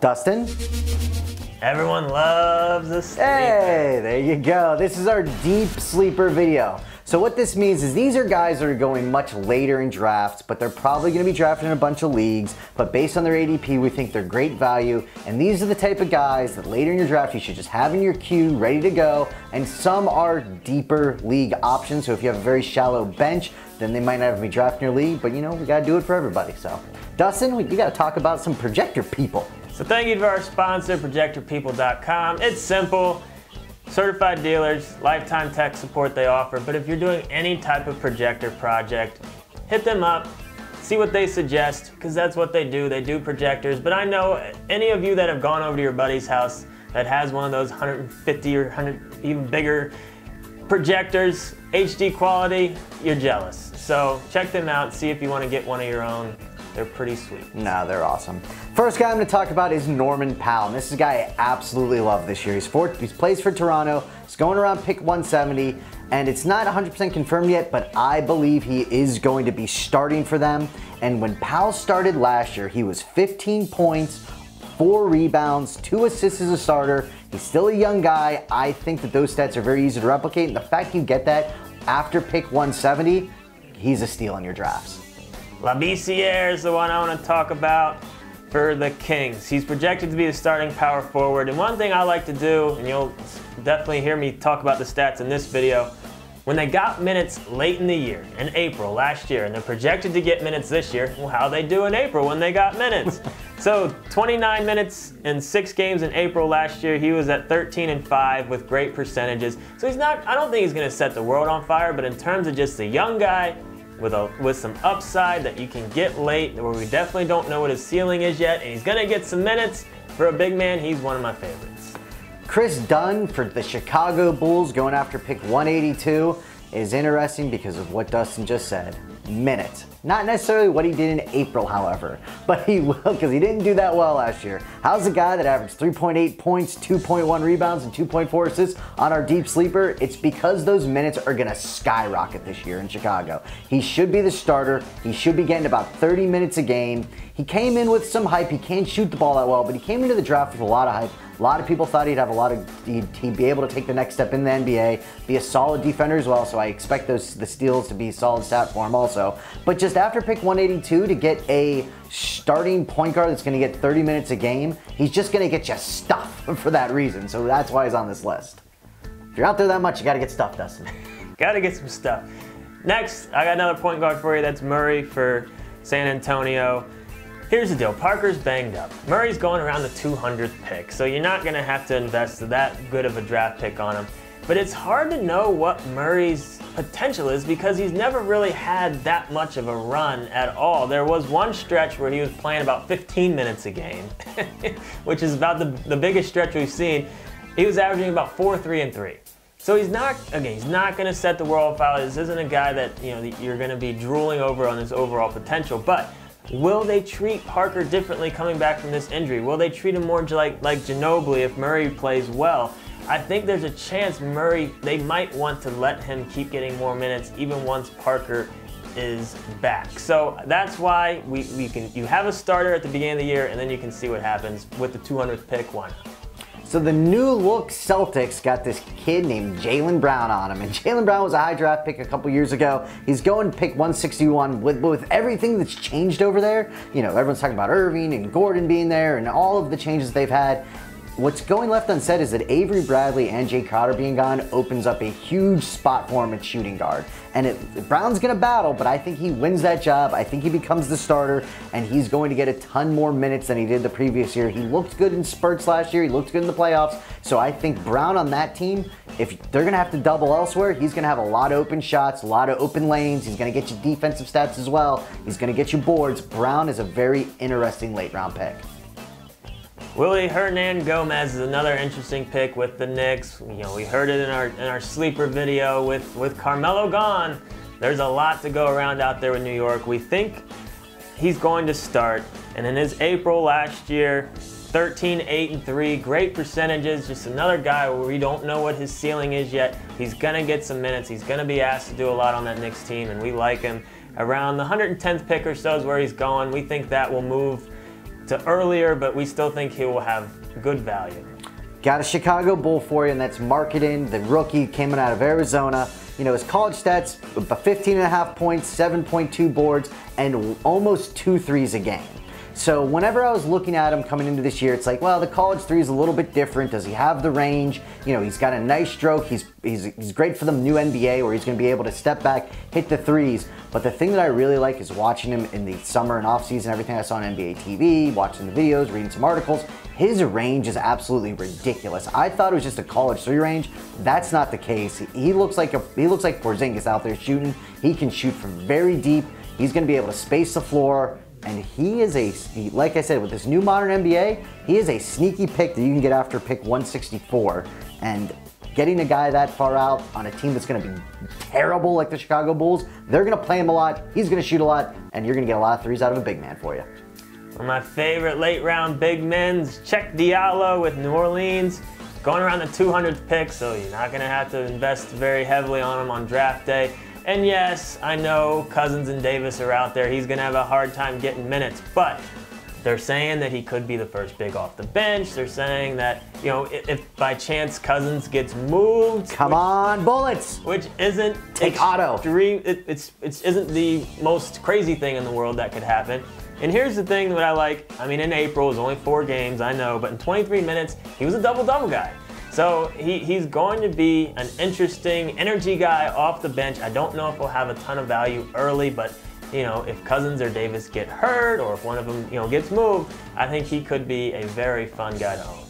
Dustin? Everyone loves a sleeper. Hey, there you go. This is our deep sleeper video. So what this means is these are guys that are going much later in drafts, but they're probably going to be drafted in a bunch of leagues. But based on their ADP, we think they're great value. And these are the type of guys that later in your draft you should just have in your queue, ready to go. And some are deeper league options. So if you have a very shallow bench, then they might not have to be drafted in your league. But you know, we got to do it for everybody. So Dustin, you got to talk about some projector people. So thank you to our sponsor, projectorpeople.com. It's simple. Certified dealers, lifetime tech support they offer, but if you're doing any type of projector project, hit them up, see what they suggest, because that's what they do projectors. But I know any of you that have gone over to your buddy's house that has one of those 150 or 100 even bigger projectors, HD quality, you're jealous. So check them out, see if you want to get one of your own. They're pretty sweet. No, they're awesome. First guy I'm going to talk about is Norman Powell. And this is a guy I absolutely love this year. He plays for Toronto. He's going around pick 170. And it's not 100% confirmed yet, but I believe he is going to be starting for them. And when Powell started last year, he was 15 points, 4 rebounds, 2 assists as a starter. He's still a young guy. I think that those stats are very easy to replicate. And the fact you get that after pick 170, he's a steal in your drafts. Labissiere is the one I want to talk about for the Kings. He's projected to be the starting power forward. And one thing I like to do, and you'll definitely hear me talk about the stats in this video, when they got minutes late in the year, in April last year, and they're projected to get minutes this year, well, how'd they do in April when they got minutes? So 29 minutes in 6 games in April last year. He was at 13-5 with great percentages. So he's not, I don't think he's going to set the world on fire, but in terms of just a young guy, with some upside that you can get late, where we definitely don't know what his ceiling is yet, and he's gonna get some minutes. For a big man, he's one of my favorites. Kris Dunn for the Chicago Bulls going after pick 182 is interesting because of what Dustin just said. Minutes. Not necessarily what he did in April, however, but he will, because he didn't do that well last year. How's a guy that averaged 3.8 points, 2.1 rebounds, and 2.4 assists on our deep sleeper? It's because those minutes are going to skyrocket this year in Chicago. He should be the starter. He should be getting about 30 minutes a game. He came in with some hype. He can't shoot the ball that well, but he came into the draft with a lot of hype. A lot of people thought he'd be able to take the next step in the NBA, be a solid defender as well, so I expect the steals to be a solid stat for him also. But just after pick 182, to get a starting point guard that's going to get 30 minutes a game, he's just going to get you stuff for that reason, so that's why he's on this list. If you're out there that much, you got to get stuff, Dustin. Got to get some stuff. Next, I got another point guard for you. That's Murray for San Antonio. Here's the deal, Parker's banged up. Murray's going around the 200th pick, so you're not gonna have to invest that good of a draft pick on him. But it's hard to know what Murray's potential is because he's never really had that much of a run at all. There was one stretch where he was playing about 15 minutes a game, which is about the biggest stretch we've seen. He was averaging about 4, 3, and 3. So he's not gonna set the world on fire. This isn't a guy that you're gonna be drooling over on his overall potential, but will they treat Parker differently coming back from this injury? Will they treat him more like Ginobili if Murray plays well? I think there's a chance they might want to let him keep getting more minutes even once Parker is back. So that's why you have a starter at the beginning of the year, and then you can see what happens with the 200th pick. Why not? So the new look Celtics got this kid named Jaylen Brown on him, and Jaylen Brown was a high draft pick a couple years ago. He's going to pick 161 with everything that's changed over there. Everyone's talking about Irving and Gordon being there and all of the changes they've had. What's going left unsaid is that Avery Bradley and Jay Crowder being gone opens up a huge spot for him at shooting guard. And Brown's going to battle, but I think he wins that job. I think he becomes the starter, and he's going to get a ton more minutes than he did the previous year. He looked good in spurts last year. He looked good in the playoffs. So I think Brown on that team, if they're going to have to double elsewhere, he's going to have a lot of open shots, a lot of open lanes. He's going to get you defensive stats as well. He's going to get you boards. Brown is a very interesting late-round pick. Willy Hernangomez is another interesting pick with the Knicks. We heard it in our sleeper video with Carmelo gone. There's a lot to go around out there with New York. We think he's going to start, and in his April last year, 13, 8, and 3, great percentages. Just another guy where we don't know what his ceiling is yet. He's gonna get some minutes. He's gonna be asked to do a lot on that Knicks team, and we like him. Around the 110th pick or so is where he's going. We think that will move to earlier, but we still think he will have good value. Got a Chicago Bull for you, and that's Marketing, the rookie coming out of Arizona. You know, his college stats, 15.5 points, 7.2 boards, and almost 2 threes a game. So whenever I was looking at him coming into this year, it's like, well, the college three is a little bit different. Does he have the range? You know, he's got a nice stroke. He's great for the new NBA where he's going to be able to step back, hit the threes. But the thing that I really like is watching him in the summer and off season, everything I saw on NBA TV, watching the videos, reading some articles. His range is absolutely ridiculous. I thought it was just a college three range. That's not the case. He looks like Porzingis out there shooting. He can shoot from very deep. He's going to be able to space the floor. And he is like I said, with this new modern NBA, he is a sneaky pick that you can get after pick 164. And getting a guy that far out on a team that's going to be terrible like the Chicago Bulls, they're going to play him a lot, he's going to shoot a lot, and you're going to get a lot of threes out of a big man for you. One of my favorite late round big men is Check Diallo with New Orleans. Going around the 200th pick, so you're not going to have to invest very heavily on him on draft day. And yes, I know Cousins and Davis are out there. He's going to have a hard time getting minutes, but they're saying that he could be the first big off the bench. They're saying that, you know, if by chance Cousins gets moved. Come on, Bullets! Which isn't Take Otto. It isn't the most crazy thing in the world that could happen. And here's the thing that I like. I mean, in April, it was only 4 games, I know, but in 23 minutes, he was a double-double guy. So he's going to be an interesting energy guy off the bench. I don't know if he'll have a ton of value early, but you know, if Cousins or Davis get hurt, or if one of them, you know, gets moved, I think he could be a very fun guy to own.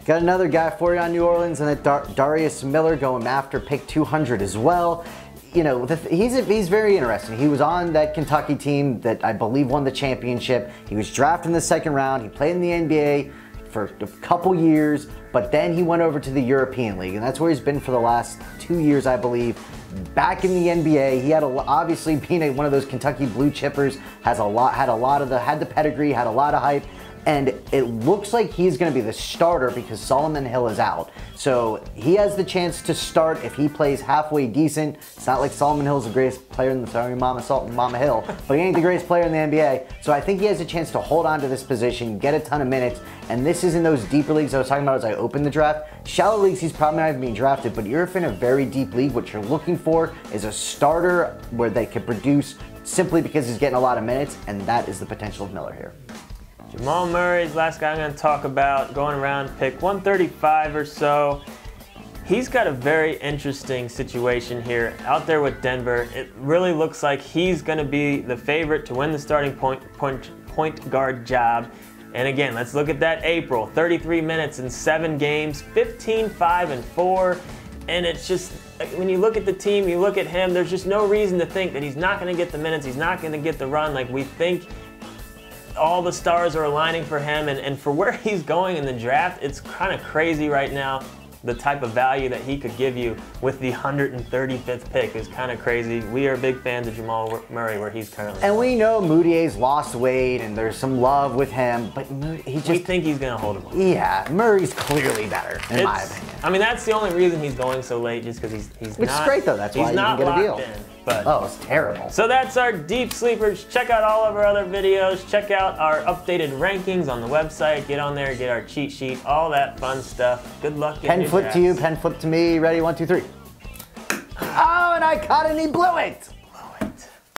Got another guy for you on New Orleans, and that Darius Miller going after pick 200 as well. You know, he's very interesting. He was on that Kentucky team that I believe won the championship. He was drafted in the 2nd round. He played in the NBA for a couple years, but then he went over to the European League, and that's where he's been for the last 2 years, I believe. Back in the NBA, he had obviously being one of those Kentucky blue chippers, had the pedigree, had a lot of hype, and it looks like he's going to be the starter because Solomon Hill is out. So he has the chance to start if he plays halfway decent. It's not like Solomon Hill's the greatest player in the, sorry, Mama Hill, but he ain't the greatest player in the NBA. So I think he has a chance to hold on to this position, get a ton of minutes, and this is in those deeper leagues I was talking about as I opened the draft. Shallow leagues, he's probably not even being drafted, but you're in a very deep league, what you're looking for is a starter where they can produce simply because he's getting a lot of minutes, and that is the potential of Miller here. Jamal Murray is the last guy I'm going to talk about, going around pick 135 or so. He's got a very interesting situation here out there with Denver. It really looks like he's going to be the favorite to win the starting point guard job. And again, let's look at that April. 33 minutes in 7 games, 15, 5, and 4. And it's just, when you look at the team, you look at him, there's just no reason to think that he's not going to get the minutes, he's not going to get the run. Like, we think all the stars are aligning for him, and for where he's going in the draft, it's kind of crazy right now. The type of value that he could give you with the 135th pick is kind of crazy. We are big fans of Jamal Murray where he's currently. And we know Moutier's lost weight and there's some love with him, but we think he's going to hold him up. Yeah, Murray's clearly better, in my opinion. I mean, that's the only reason he's going so late, just because he's not. It's great though, that's why you can get a deal. But, oh, it's terrible. So that's our deep sleepers. Check out all of our other videos. Check out our updated rankings on the website. Get on there, get our cheat sheet, all that fun stuff. Good luck. Pen flip to you, pen flip to me. Ready? 1, 2, 3. Oh, and I caught it and he blew it.